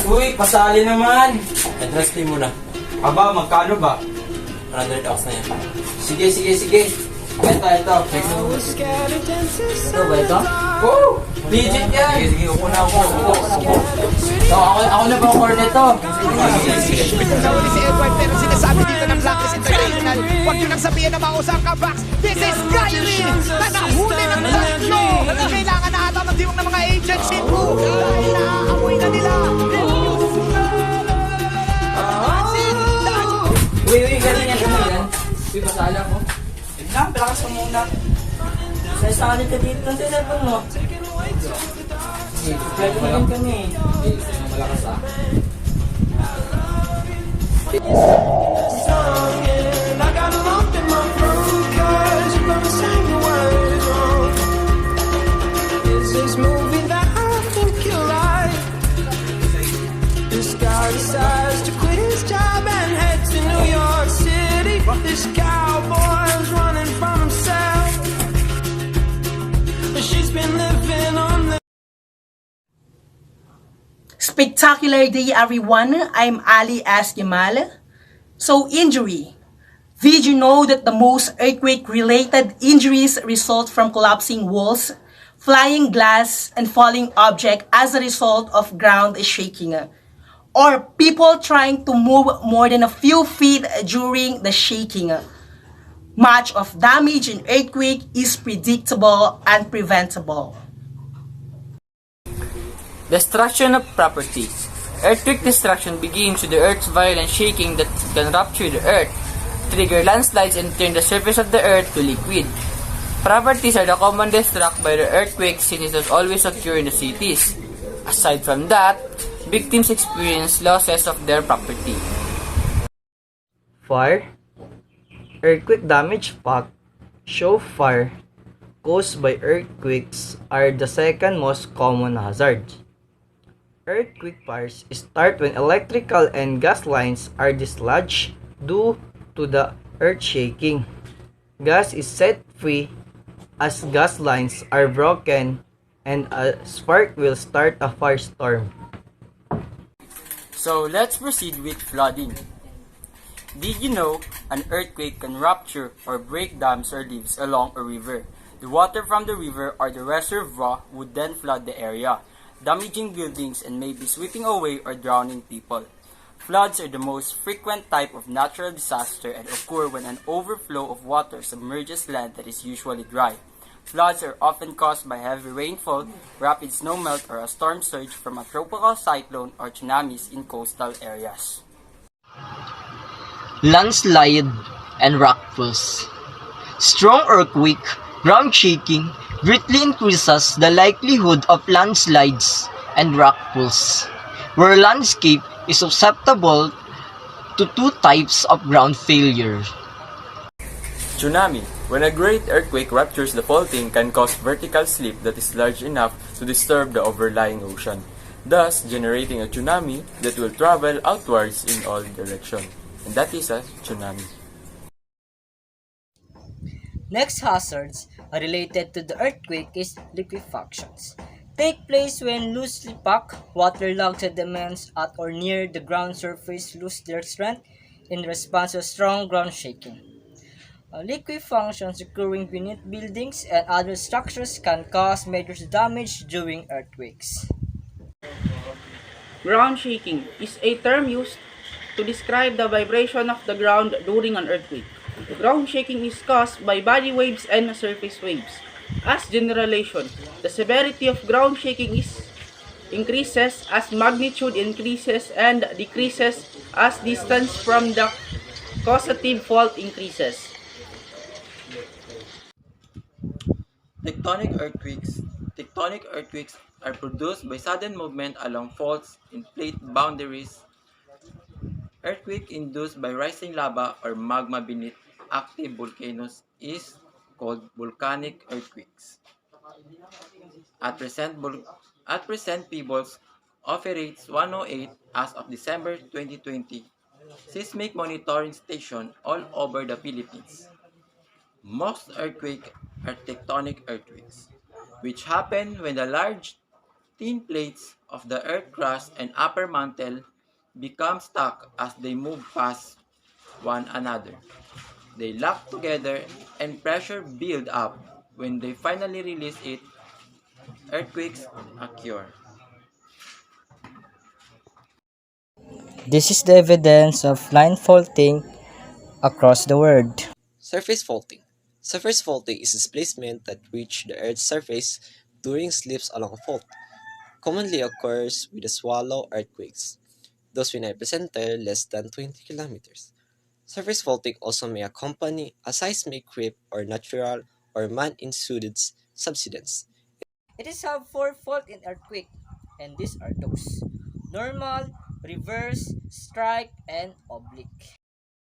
Uy, pasali naman. Address fee muna. Aba, magkano ba? 100,000 na yan. Sige. Ito. Ito ba ito? Oh, legit yan. Sige, upo na ako. So, ako na ba cornet to? Nauli si Edward pero sinasabi dito ng Blacklist International, huwag nyo nang sabihin na mausang ka, Bax. This is Kylie na nahuli ng tatlo. Kailangan na ata magdiwang ng mga agents in Boo dahil naaamoy na nila. Uy, ganun yan. Uy, pasali ako. Tignan, palakas ka muna. Sasali ka dito sa cellphone mo. Pwede mo lang kami. Malakas ah. Decides to quit his job and head to New York City. This cowboy's running from himself. She's been living on the Spectacular day, everyone. I'm Ali Askemal. So, injury. Did you know that the most earthquake-related injuries result from collapsing walls, flying glass, and falling objects as a result of ground shaking? Or people trying to move more than a few feet during the shaking? Much of damage in earthquake is predictable and preventable. Destruction of property. Earthquake destruction begins with the earth's violent shaking that can rupture the earth, trigger landslides, and turn the surface of the earth to liquid. Properties are the commonly struck by the earthquake since it does always occur in the cities. Aside from that, victims experience losses of their property. Fire. Earthquake damage fact show fire caused by earthquakes are the second most common hazard. Earthquake fires start when electrical and gas lines are dislodged due to the earth shaking. Gas is set free as gas lines are broken and a spark will start a firestorm. So let's proceed with flooding. Did you know an earthquake can rupture or break dams or levees along a river? The water from the river or the reservoir would then flood the area, damaging buildings and maybe sweeping away or drowning people. Floods are the most frequent type of natural disaster and occur when an overflow of water submerges land that is usually dry. Floods are often caused by heavy rainfall, rapid snowmelt, or a storm surge from a tropical cyclone or tsunamis in coastal areas. Landslide and rockfalls. Strong earthquake, ground shaking greatly increases the likelihood of landslides and rockfalls, where landscape is susceptible to two types of ground failure. Tsunami. When a great earthquake ruptures the faulting can cause vertical slip that is large enough to disturb the overlying ocean, thus generating a tsunami that will travel outwards in all directions. And that is a tsunami. Next hazards related to the earthquake is liquefactions. Take place when loosely packed, waterlogged sediments at or near the ground surface lose their strength in response to strong ground shaking. Liquefunctions occurring beneath buildings and other structures can cause major damage during earthquakes. Ground shaking is a term used to describe the vibration of the ground during an earthquake. Ground shaking is caused by body waves and surface waves. As generalization, the severity of ground shaking increases as magnitude increases and decreases as distance from the causative fault increases. Tectonic earthquakes are produced by sudden movement along faults in plate boundaries. Earthquake induced by rising lava or magma beneath active volcanoes is called volcanic earthquakes. At present, Peebles operates 108 as of December 2020 seismic monitoring station all over the Philippines. Most earthquakes are tectonic earthquakes, which happen when the large thin plates of the earth crust and upper mantle become stuck as they move past one another. They lock together and pressure build up. When they finally release it, earthquakes occur. This is the evidence of line faulting across the world. Surface faulting. Surface faulting is displacement that reach the Earth's surface during slips along a fault. Commonly occurs with the swallow earthquakes, those with an epicenter less than 20 kilometers. Surface faulting also may accompany a seismic creep or natural or man-induced subsidence. It is have four fault in earthquake, and these are those: normal, reverse, strike, and oblique.